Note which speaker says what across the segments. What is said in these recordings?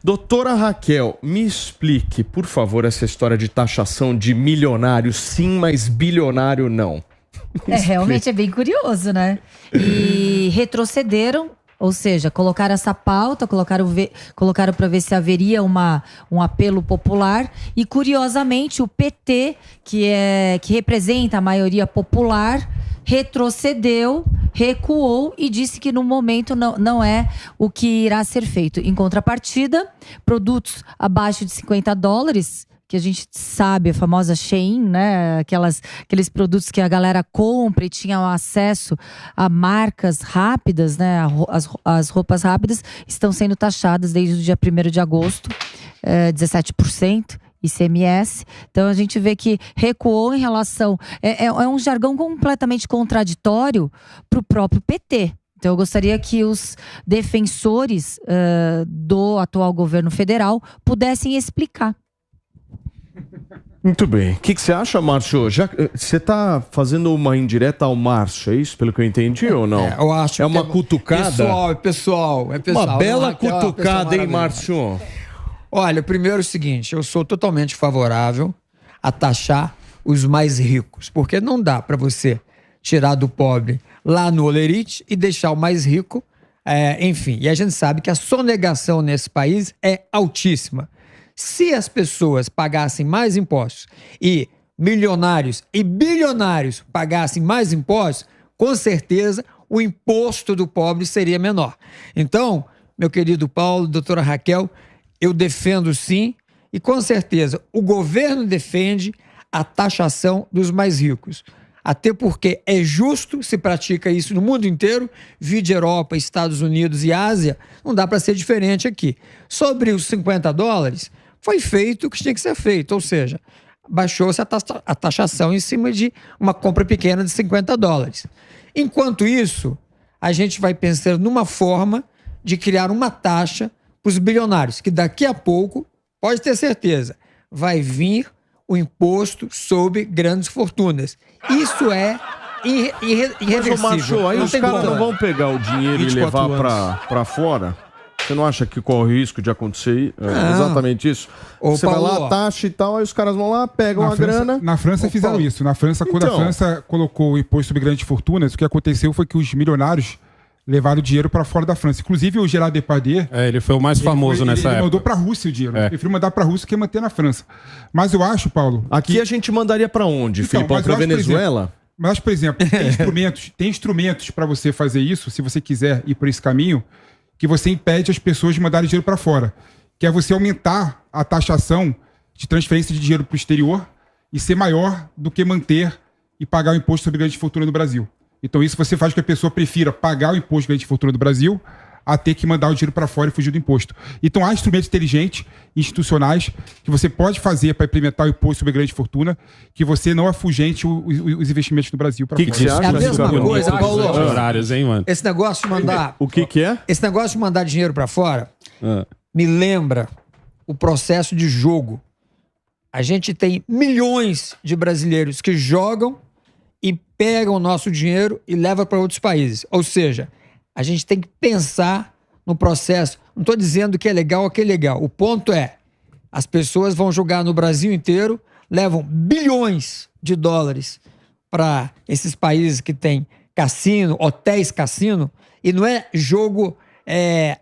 Speaker 1: Doutora Raquel, me explique, por favor, essa história de taxação de milionário sim, mas bilionário não.
Speaker 2: Realmente é bem curioso, né? E retrocederam, ou seja, colocaram essa pauta, colocaram para ver se haveria um apelo popular. E, curiosamente, o PT, que representa a maioria popular, retrocedeu, recuou e disse que no momento não é o que irá ser feito. Em contrapartida, produtos abaixo de $50, que a gente sabe, a famosa Shein, né? Aqueles produtos que a galera compra e tinha acesso a marcas rápidas, né? As roupas rápidas estão sendo taxadas desde o dia 1º de agosto, 17%. ICMS. Então a gente vê que recuou em relação... É um jargão completamente contraditório para o próprio PT. Então eu gostaria que os defensores do atual governo federal pudessem explicar.
Speaker 1: Muito bem. O que você acha, Márcio? Você está fazendo uma indireta ao Márcio, é isso? Pelo que eu entendi ou não?
Speaker 3: Eu acho
Speaker 1: uma cutucada?
Speaker 3: Pessoal.
Speaker 1: Uma bela cutucada, hein, Márcio?
Speaker 3: Olha, primeiro é o seguinte, eu sou totalmente favorável a taxar os mais ricos, porque não dá para você tirar do pobre lá no olerite e deixar o mais rico, enfim. E a gente sabe que a sonegação nesse país é altíssima. Se as pessoas pagassem mais impostos e milionários e bilionários pagassem mais impostos, com certeza o imposto do pobre seria menor. Então, meu querido Paulo, doutora Raquel, eu defendo sim, e com certeza o governo defende a taxação dos mais ricos. Até porque é justo, se pratica isso no mundo inteiro, vide Europa, Estados Unidos e Ásia, não dá para ser diferente aqui. Sobre os $50, foi feito o que tinha que ser feito, ou seja, baixou-se a taxação em cima de uma compra pequena de $50. Enquanto isso, a gente vai pensar numa forma de criar uma taxa para os bilionários, que daqui a pouco, pode ter certeza, vai vir o imposto sobre grandes fortunas. Isso é irreversível.
Speaker 1: Mas, Márcio, aí os caras não vão pegar o dinheiro e levar para fora? Você não acha que corre o risco de acontecer exatamente isso? Você Paulo, vai lá, taxa e tal, aí os caras vão lá, pegam a grana...
Speaker 4: Na França fizeram isso. Na França, quando a França colocou o imposto sobre grandes fortunas, o que aconteceu foi que os milionários levaram o dinheiro para fora da França. Inclusive o Gerard Depardieu...
Speaker 5: ele foi o mais famoso nessa época.
Speaker 4: Ele mandou para a Rússia o dinheiro. Ele preferiu mandar para a Rússia que manter na França. Mas eu acho, Paulo...
Speaker 1: Aqui a gente mandaria para onde, Filipão? Para Venezuela?
Speaker 4: Mas, por exemplo, tem instrumentos para você fazer isso, se você quiser ir por esse caminho, que você impede as pessoas de mandarem dinheiro para fora. Que é você aumentar a taxação de transferência de dinheiro para o exterior e ser maior do que manter e pagar o imposto sobre grande fortuna no Brasil. Então isso você faz com que a pessoa prefira pagar o imposto de grande fortuna do Brasil a ter que mandar o dinheiro para fora e fugir do imposto. Então há instrumentos inteligentes, institucionais, que você pode fazer para implementar o imposto sobre grande fortuna, que você não afugente os investimentos no Brasil para fora.
Speaker 1: Que você acha?
Speaker 3: É a mesma coisa, Paulo.
Speaker 5: Horários, hein, mano?
Speaker 3: Esse negócio de mandar...
Speaker 1: O que é?
Speaker 3: Esse negócio de mandar dinheiro para fora me lembra o processo de jogo. A gente tem milhões de brasileiros que jogam e pegam o nosso dinheiro e levam para outros países. Ou seja, a gente tem que pensar no processo. Não estou dizendo que é legal ou que é legal. O ponto é, as pessoas vão jogar no Brasil inteiro, levam bilhões de dólares para esses países que têm cassino, hotéis cassino, e não é jogo,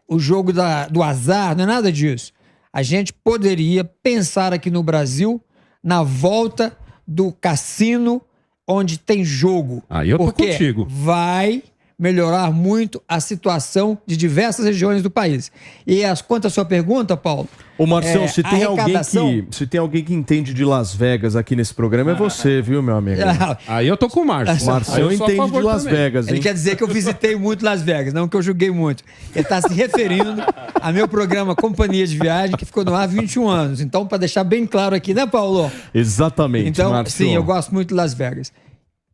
Speaker 3: o jogo do azar, não é nada disso. A gente poderia pensar aqui no Brasil na volta do cassino onde tem jogo.
Speaker 5: Aí eu tô
Speaker 3: porque
Speaker 5: contigo.
Speaker 3: Vai melhorar muito a situação de diversas regiões do país. E quanto à sua pergunta, Paulo...
Speaker 1: Ô, Marcelo, se tem alguém que entende de Las Vegas aqui nesse programa, é você, viu, meu amigo?
Speaker 5: Aí eu tô com o Márcio.
Speaker 1: Marcelo entende de Las Vegas, hein?
Speaker 3: Ele quer dizer que eu visitei muito Las Vegas, não que eu joguei muito. Ele está se referindo a meu programa Companhia de Viagem, que ficou no ar há 21 anos. Então, para deixar bem claro aqui, né, Paulo?
Speaker 1: Exatamente,
Speaker 3: então,
Speaker 1: Marcelo.
Speaker 3: Sim, eu gosto muito de Las Vegas.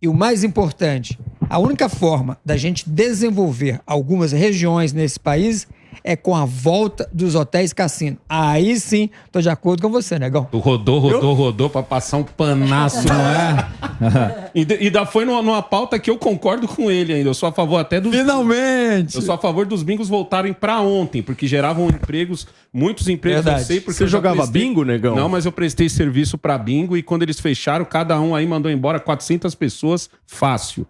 Speaker 3: E o mais importante, a única forma da gente desenvolver algumas regiões nesse país é com a volta dos hotéis cassino. Aí sim, tô de acordo com você, negão.
Speaker 5: Tu rodou pra passar um panaço, não é? E ainda foi numa pauta que eu concordo com ele ainda. Eu sou a favor até dos...
Speaker 3: Finalmente!
Speaker 5: Eu sou a favor dos bingos voltarem pra ontem, porque geravam empregos, muitos empregos.
Speaker 3: Verdade.
Speaker 5: Eu sei porque
Speaker 1: você jogava bingo, negão?
Speaker 5: Não, mas eu prestei serviço pra bingo e quando eles fecharam, cada um aí mandou embora 400 pessoas, fácil.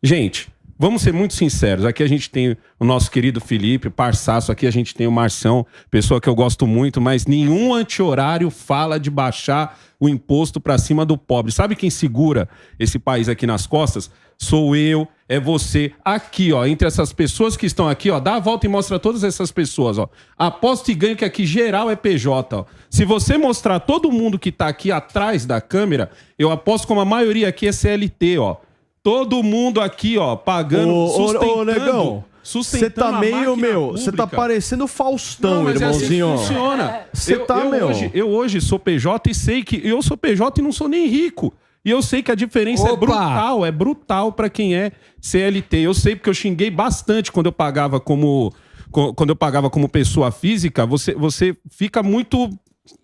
Speaker 5: Gente... Vamos ser muito sinceros, aqui a gente tem o nosso querido Felipe, parçaço, aqui a gente tem o Marcião, pessoa que eu gosto muito, mas nenhum anti-horário fala de baixar o imposto para cima do pobre. Sabe quem segura esse país aqui nas costas? Sou eu, é você. Aqui, ó, entre essas pessoas que estão aqui, ó, dá a volta e mostra todas essas pessoas, ó. Aposto e ganho que aqui geral é PJ, ó. Se você mostrar todo mundo que tá aqui atrás da câmera, eu aposto como a maioria aqui é CLT, ó. Todo mundo aqui, ó, pagando, sustentando.
Speaker 1: Negão, você tá meio, você tá parecendo Faustão, não, irmãozinho.
Speaker 5: É assim que funciona. Você tá, eu hoje sou PJ e sei que eu sou PJ e não sou nem rico. E eu sei que a diferença é brutal pra quem é CLT. Eu sei porque eu xinguei bastante quando eu pagava como pessoa física. Você fica muito...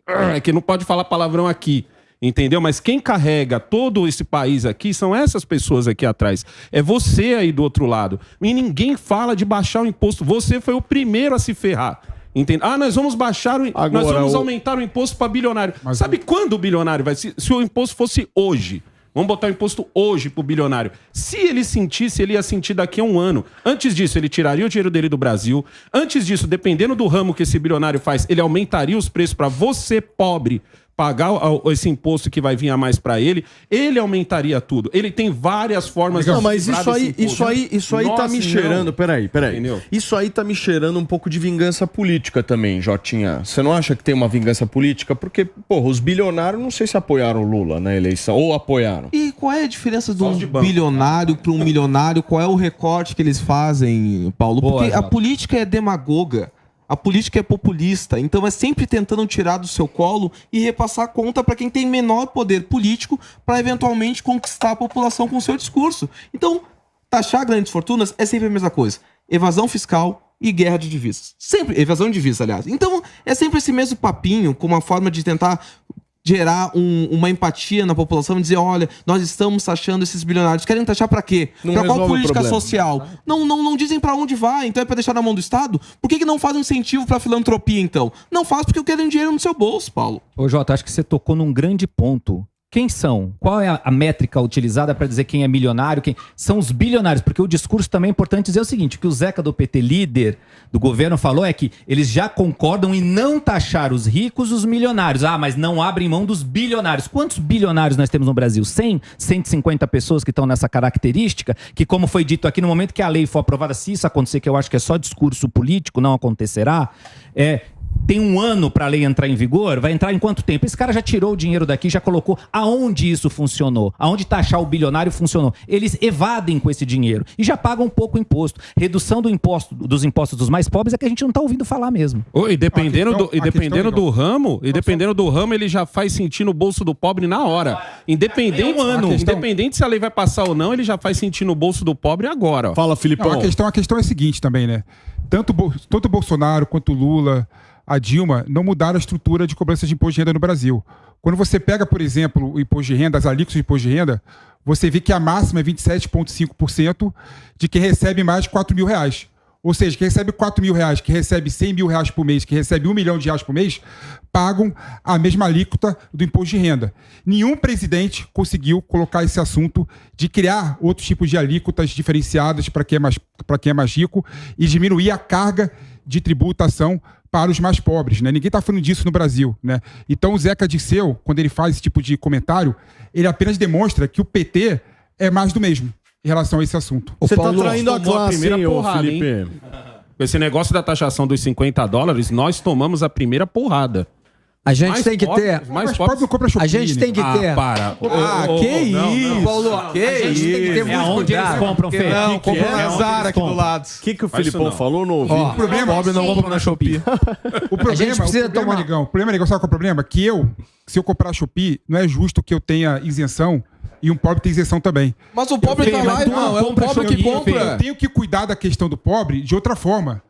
Speaker 5: É que não pode falar palavrão aqui. Entendeu? Mas quem carrega todo esse país aqui são essas pessoas aqui atrás. É você aí do outro lado. E ninguém fala de baixar o imposto. Você foi o primeiro a se ferrar. Entende? Ah, nós vamos baixar nós vamos aumentar o imposto para bilionário. Mas sabe quando o bilionário vai... Se o imposto fosse hoje, vamos botar o imposto hoje pro bilionário. Se ele sentisse, ele ia sentir daqui a um ano. Antes disso, ele tiraria o dinheiro dele do Brasil. Antes disso, dependendo do ramo que esse bilionário faz, ele aumentaria os preços para você, pobre, pagar esse imposto que vai vir a mais para ele, ele aumentaria tudo. Ele tem várias formas de...
Speaker 1: Não, mas isso aí tá me cheirando... Peraí. Entendeu? Isso aí tá me cheirando um pouco de vingança política também, Jotinha. Você não acha que tem uma vingança política? Porque, porra, os bilionários não sei se apoiaram o Lula na eleição, ou apoiaram.
Speaker 6: E qual é a diferença de um bilionário para um milionário? Qual é o recorte que eles fazem, Paulo? Porque a política é demagoga. A política é populista, então é sempre tentando tirar do seu colo e repassar a conta para quem tem menor poder político para eventualmente conquistar a população com o seu discurso. Então, taxar grandes fortunas é sempre a mesma coisa. Evasão fiscal e guerra de divisas. Sempre, evasão de divisas, aliás. Então, é sempre esse mesmo papinho, com uma forma de tentar gerar uma empatia na população e dizer, olha, nós estamos taxando esses bilionários. Querem taxar para quê? Para qual política social? Não dizem para onde vai, então é para deixar na mão do Estado? Por que não faz um incentivo para filantropia, então? Não faz porque querem dinheiro no seu bolso, Paulo.
Speaker 7: Ô, Jota, acho que você tocou num grande ponto. Quem são? Qual é a métrica utilizada para dizer quem é milionário? Quem são os bilionários? Porque o discurso também é importante dizer o seguinte, o que o Zeca do PT, líder do governo, falou é que eles já concordam em não taxar os ricos, os milionários. Ah, mas não abrem mão dos bilionários. Quantos bilionários nós temos no Brasil? 100, 150 pessoas que estão nessa característica, que como foi dito aqui, no momento que a lei for aprovada, se isso acontecer, que eu acho que é só discurso político, não acontecerá, tem um ano para a lei entrar em vigor, vai entrar em quanto tempo? Esse cara já tirou o dinheiro daqui, já colocou. Aonde isso funcionou? Aonde taxar o bilionário funcionou? Eles evadem com esse dinheiro e já pagam pouco imposto. Redução dos impostos dos mais pobres é que a gente não está ouvindo falar mesmo.
Speaker 5: E dependendo do ramo, ele já faz sentir no bolso do pobre na hora. Independente se a lei vai passar ou não, ele já faz sentir no bolso do pobre agora. Ó.
Speaker 1: Fala, Filipão.
Speaker 4: A questão é a seguinte também, né? Tanto o Bolsonaro quanto o Lula, a Dilma, não mudaram a estrutura de cobrança de imposto de renda no Brasil. Quando você pega, por exemplo, o imposto de renda, as alíquotas de imposto de renda, você vê que a máxima é 27,5% de quem recebe mais de R$4.000. Ou seja, quem recebe R$4.000, que recebe R$100.000 por mês, que recebe R$1 milhão por mês, pagam a mesma alíquota do imposto de renda. Nenhum presidente conseguiu colocar esse assunto de criar outros tipos de alíquotas diferenciadas para quem é mais rico e diminuir a carga de tributação para os mais pobres, né? Ninguém está falando disso no Brasil, né? Então o Zeca Dirceu, quando ele faz esse tipo de comentário, ele apenas demonstra que o PT é mais do mesmo em relação a esse assunto.
Speaker 1: Você está traindo a classe, hein, Felipe?
Speaker 5: Hein? Com esse negócio da taxação dos $50, nós tomamos a primeira porrada.
Speaker 3: A gente tem que ter.
Speaker 4: A
Speaker 3: gente tem que ter.
Speaker 5: Para.
Speaker 3: Que isso, Paulo? Que isso? A gente tem que ter muito
Speaker 7: onde eles compram, Fê?
Speaker 6: Não, compram na Zara aqui do lado.
Speaker 1: O que o Filipão falou? Não ouvi.
Speaker 4: O problema
Speaker 6: pobre não compra na Shopee.
Speaker 4: O problema, negão, sabe qual é o problema? Que se eu comprar a Shopee, não é justo que eu tenha isenção e um pobre tem isenção também.
Speaker 6: Mas o pobre tá lá, irmão. É o pobre que compra.
Speaker 4: Eu tenho que cuidar da questão do pobre de outra forma.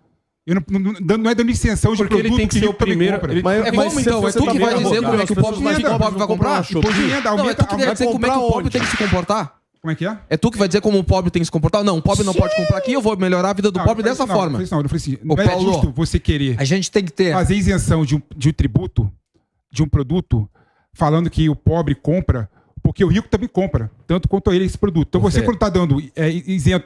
Speaker 4: Eu não é dando isenção de
Speaker 5: porque
Speaker 4: produto
Speaker 5: ele tem que ser o primeiro.
Speaker 6: Mas então, é tu que vai dizer como é que o pobre vai comprar? Não, é tu que vai dizer como é que o pobre tem que se comportar?
Speaker 4: Como é que é?
Speaker 6: É tu que vai dizer como o pobre tem que se comportar? Não, o pobre não pode comprar aqui, eu vou melhorar a vida do pobre dessa forma.
Speaker 4: Não é justo você querer
Speaker 3: a gente tem que ter
Speaker 4: fazer isenção de um tributo, de um produto, falando que o pobre compra, porque o rico também compra, tanto quanto ele esse produto. Então você, quando está dando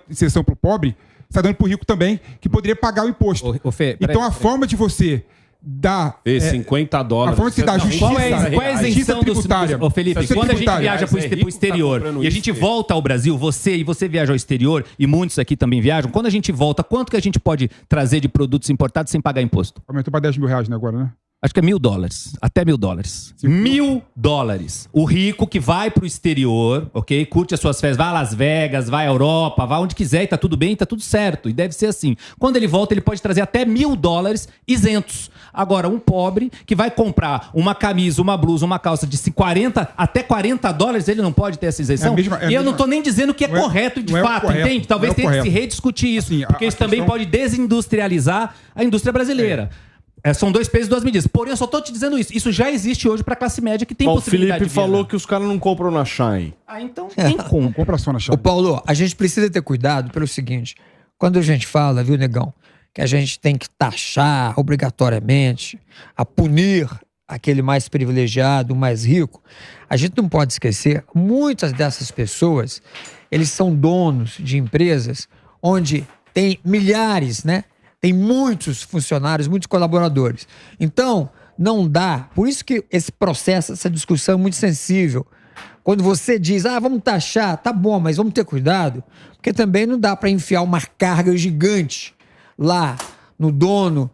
Speaker 4: isenção para o pobre, está dando para o rico também, que poderia pagar o imposto. Então a forma de você dar...
Speaker 5: $50.
Speaker 4: A forma de você dar justiça...
Speaker 7: Qual é a isenção tributária? Ô Felipe, quando a gente viaja para o exterior e a gente volta ao Brasil, você viaja ao exterior, e muitos aqui também viajam, quando a gente volta, quanto que a gente pode trazer de produtos importados sem pagar imposto?
Speaker 4: Aumentou para R$10 mil, né, agora, né?
Speaker 7: Acho que é $1.000, até $1.000. $1.000. O rico que vai pro exterior, ok? Curte as suas férias, vai a Las Vegas, vai à Europa, vai onde quiser e tá tudo bem, tá tudo certo. E deve ser assim. Quando ele volta, ele pode trazer até $1.000 isentos. Agora, um pobre que vai comprar uma camisa, uma blusa, uma calça de até $40, ele não pode ter essa isenção? E eu não tô nem dizendo que é correto de fato, entende? Talvez tenha que se rediscutir isso, assim, porque isso também pode desindustrializar a indústria brasileira. São 2 pesos e 2 medidas. Porém, eu só tô te dizendo isso. Isso já existe hoje pra classe média que tem possibilidade.
Speaker 1: O Felipe falou que os caras não compram na Shine.
Speaker 7: Então tem como.
Speaker 4: Compra só na Shine.
Speaker 3: Ô, Paulo, a gente precisa ter cuidado pelo seguinte. Quando a gente fala, viu, negão, que a gente tem que taxar obrigatoriamente, a punir aquele mais privilegiado, o mais rico, a gente não pode esquecer, muitas dessas pessoas, eles são donos de empresas onde tem milhares, né? Tem muitos funcionários, muitos colaboradores. Então, não dá. Por isso que esse processo, essa discussão é muito sensível. Quando você diz, vamos taxar, tá bom, mas vamos ter cuidado, porque também não dá para enfiar uma carga gigante lá no dono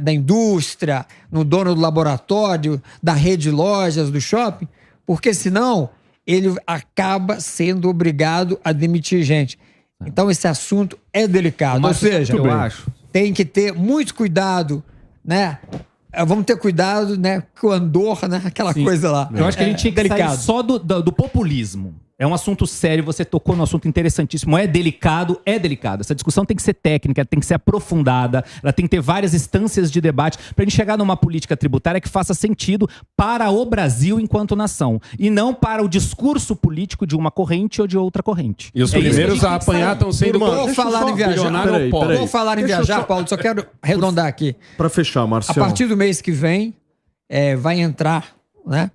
Speaker 3: da indústria, no dono do laboratório, da rede de lojas, do shopping, porque senão ele acaba sendo obrigado a demitir gente. Então, esse assunto é delicado. Ou seja,
Speaker 7: eu acho.
Speaker 3: Tem que ter muito cuidado, né? Vamos ter cuidado, né? Com o Andorra, né? Aquela coisa lá.
Speaker 7: Eu acho que a gente tinha que sair só do populismo. É um assunto sério, você tocou num assunto interessantíssimo. É delicado. Essa discussão tem que ser técnica, tem que ser aprofundada, ela tem que ter várias instâncias de debate pra gente chegar numa política tributária que faça sentido para o Brasil enquanto nação. E não para o discurso político de uma corrente ou de outra corrente.
Speaker 5: E os primeiros a apanhar estão sendo...
Speaker 3: Vou falar em viajar, Vou falar em viajar, Paulo, só quero arredondar aqui.
Speaker 1: Para fechar, Marcelo.
Speaker 3: A partir do mês que vem, vai entrar, né,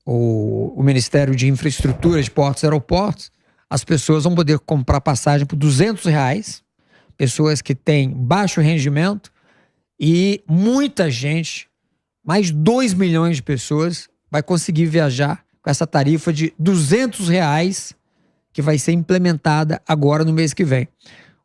Speaker 3: o Ministério de Infraestrutura de Portos e Aeroportos. As pessoas vão poder comprar passagem por R$200, pessoas que têm baixo rendimento, e muita gente, mais 2 milhões de pessoas, vai conseguir viajar com essa tarifa de R$200 que vai ser implementada agora no mês que vem.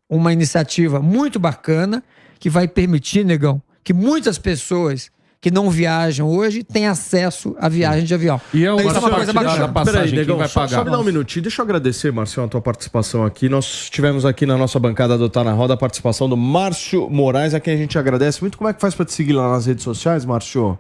Speaker 3: Uma iniciativa muito bacana que vai permitir, negão, que muitas pessoas que não viajam hoje têm acesso à viagem de avião.
Speaker 1: E é
Speaker 3: uma coisa bacana.
Speaker 1: Peraí, negão, só me dá um minutinho. Deixa eu agradecer, Marcião, a tua participação aqui. Nós tivemos aqui na nossa bancada do Tá Na Roda a participação do Márcio Moraes, a quem a gente agradece muito. Como é que faz pra te seguir lá nas redes sociais, Márcio?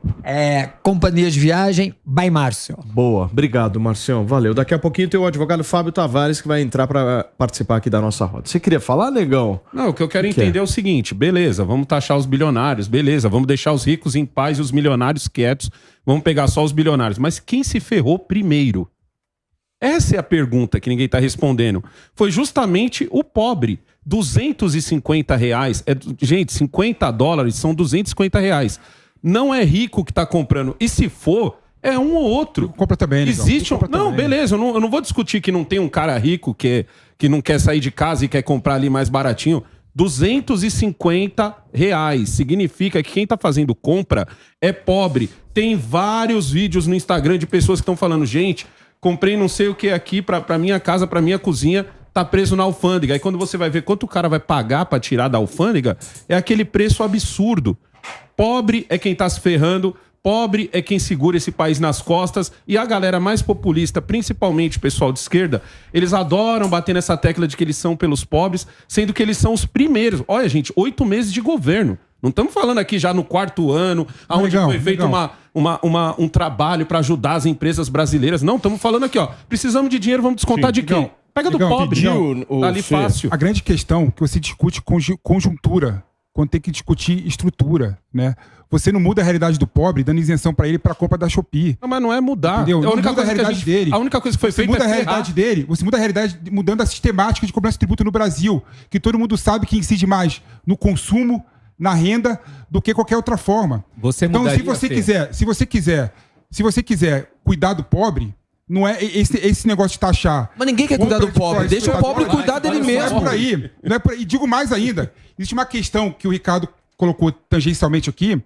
Speaker 3: Companhia de Viagem by Márcio.
Speaker 1: Boa, obrigado, Marcião. Valeu. Daqui a pouquinho tem o advogado Fábio Tavares que vai entrar pra participar aqui da nossa roda. Você queria falar, negão?
Speaker 5: Não, o que eu quero entender é o seguinte. Beleza, vamos taxar os bilionários. Beleza, vamos deixar os ricos em paz e os milionários quietos, vamos pegar só os bilionários. Mas quem se ferrou primeiro? Essa é a pergunta que ninguém está respondendo. Foi justamente o pobre. R$250. Gente, $50 são R$250. Não é rico que está comprando. E se for, é um ou outro.
Speaker 4: Compra também, né?
Speaker 5: Existe Não, beleza. Eu não vou discutir que não tem um cara rico que não quer sair de casa e quer comprar ali mais baratinho. R$250 significa que quem tá fazendo compra é pobre. Tem vários vídeos no Instagram de pessoas que estão falando, gente, comprei não sei o que aqui pra minha casa, pra minha cozinha, tá preso na alfândega. Aí quando você vai ver quanto o cara vai pagar pra tirar da alfândega, é aquele preço absurdo. Pobre é quem tá se ferrando, pobre é quem segura esse país nas costas, e a galera mais populista, principalmente o pessoal de esquerda, eles adoram bater nessa tecla de que eles são pelos pobres, sendo que eles são os primeiros. Olha, gente, 8 meses de governo. Não estamos falando aqui já no 4º ano, onde foi feito um trabalho para ajudar as empresas brasileiras. Não, estamos falando aqui, ó, precisamos de dinheiro, vamos descontar de quem? Pega do pobre,
Speaker 4: tá ali fácil. A grande questão é que você discute conjuntura quando tem que discutir estrutura, né? Você não muda a realidade do pobre dando isenção para ele para a compra da Shopee.
Speaker 5: Não, mas não é mudar.
Speaker 4: Entendeu?
Speaker 5: A única coisa
Speaker 4: realidade dele.
Speaker 5: A única coisa que foi feita
Speaker 4: é a realidade dele. Você muda a realidade mudando a sistemática de cobrança de tributo no Brasil, que todo mundo sabe que incide mais no consumo, na renda, do que qualquer outra forma. Então, se você quiser cuidar do pobre, não é esse negócio de taxar.
Speaker 6: Mas ninguém quer cuidar do pobre. Deixa o pobre cuidar dele mesmo.
Speaker 4: Não é por aí. E digo mais ainda. Existe uma questão que o Ricardo colocou tangencialmente aqui,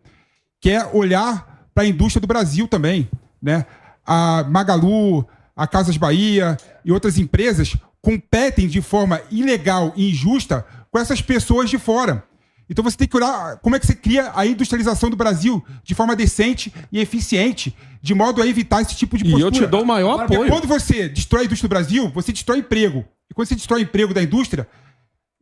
Speaker 4: que é olhar para a indústria do Brasil também, né? A Magalu, a Casas Bahia e outras empresas competem de forma ilegal e injusta com essas pessoas de fora. Então você tem que olhar como é que você cria a industrialização do Brasil de forma decente e eficiente, de modo a evitar esse tipo de postura.
Speaker 5: E eu te dou o maior apoio.
Speaker 4: Porque quando você destrói a indústria do Brasil, você destrói emprego. E quando você destrói o emprego da indústria,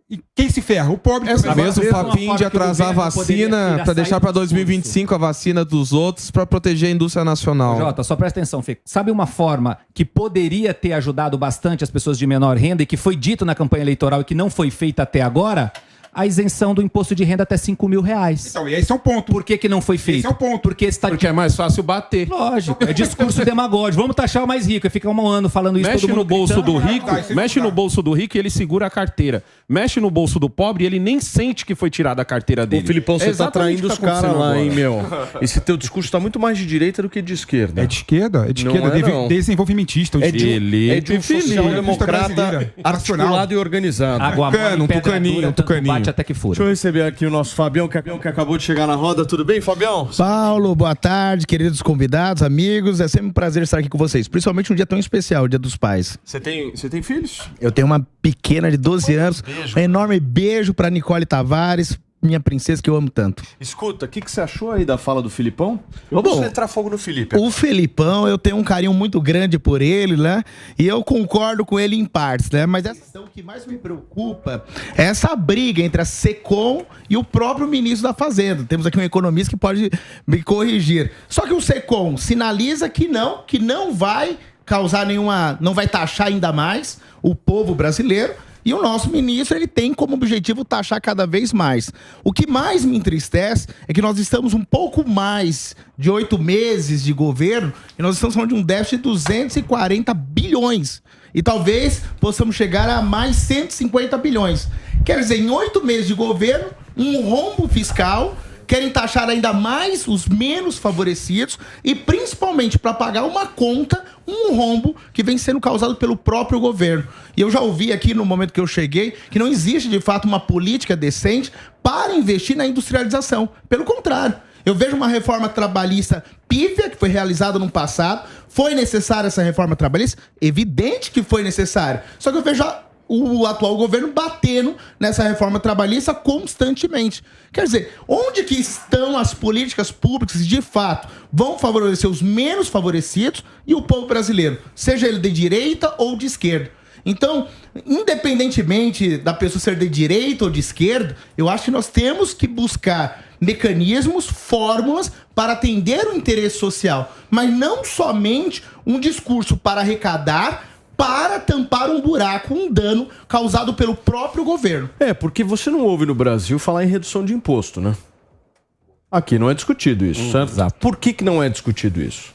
Speaker 4: e quem se ferra? O pobre.
Speaker 6: Mesmo o papinho de atrasar a vacina para deixar para 2025 a vacina dos outros para proteger a indústria nacional.
Speaker 7: Jota, só presta atenção, Fê. Sabe uma forma que poderia ter ajudado bastante as pessoas de menor renda e que foi dito na campanha eleitoral e que não foi feita até agora? A isenção do imposto de renda até R$5.000.
Speaker 4: Então, e esse é um ponto.
Speaker 7: Por que não foi feito?
Speaker 4: Esse é um ponto.
Speaker 7: Porque
Speaker 5: é mais fácil bater.
Speaker 7: Lógico, é discurso demagógico. Vamos taxar o mais rico. E fica um ano falando isso.
Speaker 5: Mexe no bolso do rico, mexe no bolso do rico e ele segura a carteira. Mexe no bolso do pobre e ele nem sente que foi tirada a carteira dele.
Speaker 1: Ô, Filipão, você tá traindo os caras lá, hein, meu? Esse teu discurso tá muito mais de direita do que de esquerda.
Speaker 4: É de esquerda? É de esquerda, desenvolvimentista.
Speaker 1: É de um social-democrata articulado e organizado.
Speaker 6: Tucaninho.
Speaker 7: Bate até que fura.
Speaker 1: Deixa eu receber aqui o nosso Fabião, que acabou de chegar na roda. Tudo bem, Fabião?
Speaker 8: Paulo, boa tarde, queridos convidados, amigos. É sempre um prazer estar aqui com vocês, principalmente um dia tão especial, o Dia dos Pais.
Speaker 1: Você tem filhos?
Speaker 8: Eu tenho uma pequena de 12 anos. Um enorme beijo pra Nicole Tavares, minha princesa que eu amo tanto.
Speaker 1: Escuta, o que você achou aí da fala do Filipão? Vamos entrar fogo no Felipe.
Speaker 8: O Filipão, eu tenho um carinho muito grande por ele, né? E eu concordo com ele em partes, né? Mas a questão que mais me preocupa é essa briga entre a Secom e o próprio ministro da Fazenda. Temos aqui um economista que pode me corrigir. Só que o Secom sinaliza que não vai causar não vai taxar ainda mais o povo brasileiro. E o nosso ministro, ele tem como objetivo taxar cada vez mais. O que mais me entristece é que nós estamos um pouco mais de 8 meses de governo e nós estamos falando de um déficit de 240 bilhões. E talvez possamos chegar a mais 150 bilhões. Quer dizer, em 8 meses de governo, um rombo fiscal, querem taxar ainda mais os menos favorecidos e principalmente para pagar uma conta, um rombo que vem sendo causado pelo próprio governo. E eu já ouvi aqui no momento que eu cheguei que não existe de fato uma política decente para investir na industrialização. Pelo contrário, eu vejo uma reforma trabalhista pífia que foi realizada no passado. Foi necessária essa reforma trabalhista? Evidente que foi necessária. Só que eu vejo o atual governo batendo nessa reforma trabalhista constantemente. Quer dizer, onde que estão as políticas públicas que, de fato, vão favorecer os menos favorecidos e o povo brasileiro, seja ele de direita ou de esquerda? Então, independentemente da pessoa ser de direita ou de esquerda, eu acho que nós temos que buscar mecanismos, fórmulas para atender o interesse social, mas não somente um discurso para arrecadar, para tampar um buraco, um dano causado pelo próprio governo.
Speaker 1: Porque você não ouve no Brasil falar em redução de imposto, né? Aqui não é discutido isso, certo?
Speaker 5: Exato.
Speaker 1: Por que não é discutido isso?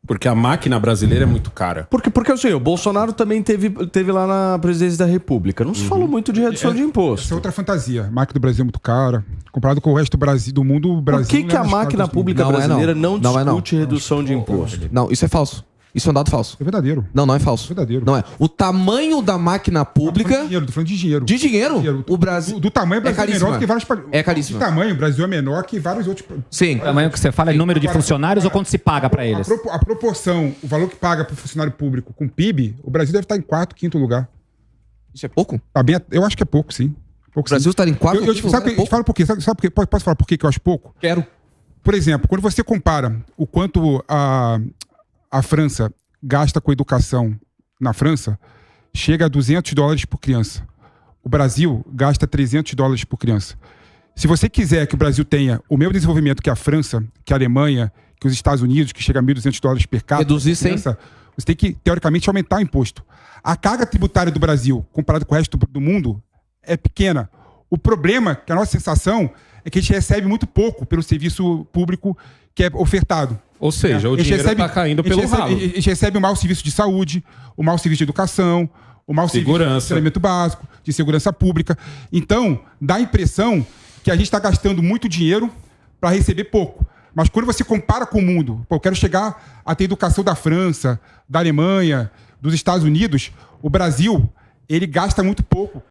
Speaker 5: Porque a máquina brasileira é muito cara.
Speaker 1: Porque assim, o Bolsonaro também teve lá na presidência da República. Não se falou muito de redução de imposto.
Speaker 4: Essa é outra fantasia. A máquina do Brasil é muito cara. Comparado com o resto do Brasil, do mundo, o Brasil.
Speaker 1: Por que a máquina pública brasileira não discute redução de imposto?
Speaker 6: Não, isso é falso. Isso é um dado falso.
Speaker 4: É verdadeiro.
Speaker 6: Não é falso.
Speaker 4: É verdadeiro.
Speaker 6: Não é. O tamanho da máquina pública...
Speaker 4: Tô falando de dinheiro.
Speaker 6: De dinheiro? O Brasil...
Speaker 4: Do tamanho, o Brasil é menor que vários...
Speaker 6: É caríssimo.
Speaker 4: Do tamanho, o Brasil é menor que vários outros...
Speaker 6: Sim.
Speaker 7: O tamanho que você fala é número de funcionários ou quanto se paga para eles?
Speaker 4: A proporção, o valor que paga para o funcionário público com o PIB, o Brasil deve estar em 4º, 5º lugar.
Speaker 6: Isso é pouco?
Speaker 4: Tá bem, eu acho que é pouco, sim.
Speaker 6: O Brasil está em 4º, 5º lugar?
Speaker 4: Fala por quê? Sabe por quê? Posso falar por que eu acho pouco?
Speaker 6: Quero.
Speaker 4: Por exemplo, quando você compara o quanto a França gasta com educação na França, chega a $200 por criança. O Brasil gasta $300 por criança. Se você quiser que o Brasil tenha o mesmo desenvolvimento que a França, que a Alemanha, que os Estados Unidos, que chega a $1.200 per capita,
Speaker 6: reduzir
Speaker 4: criança, você tem que, teoricamente, aumentar o imposto. A carga tributária do Brasil, comparado com o resto do mundo, é pequena. O problema, que a nossa sensação, é que a gente recebe muito pouco pelo serviço público que é ofertado.
Speaker 5: Ou seja, o dinheiro está caindo pelo ralo.
Speaker 4: A gente recebe um mau serviço de saúde, um mau serviço de educação, um mau serviço de saneamento básico, de segurança pública. Então, dá a impressão que a gente está gastando muito dinheiro para receber pouco. Mas quando você compara com o mundo, eu quero chegar a ter educação da França, da Alemanha, dos Estados Unidos, o Brasil, ele gasta muito pouco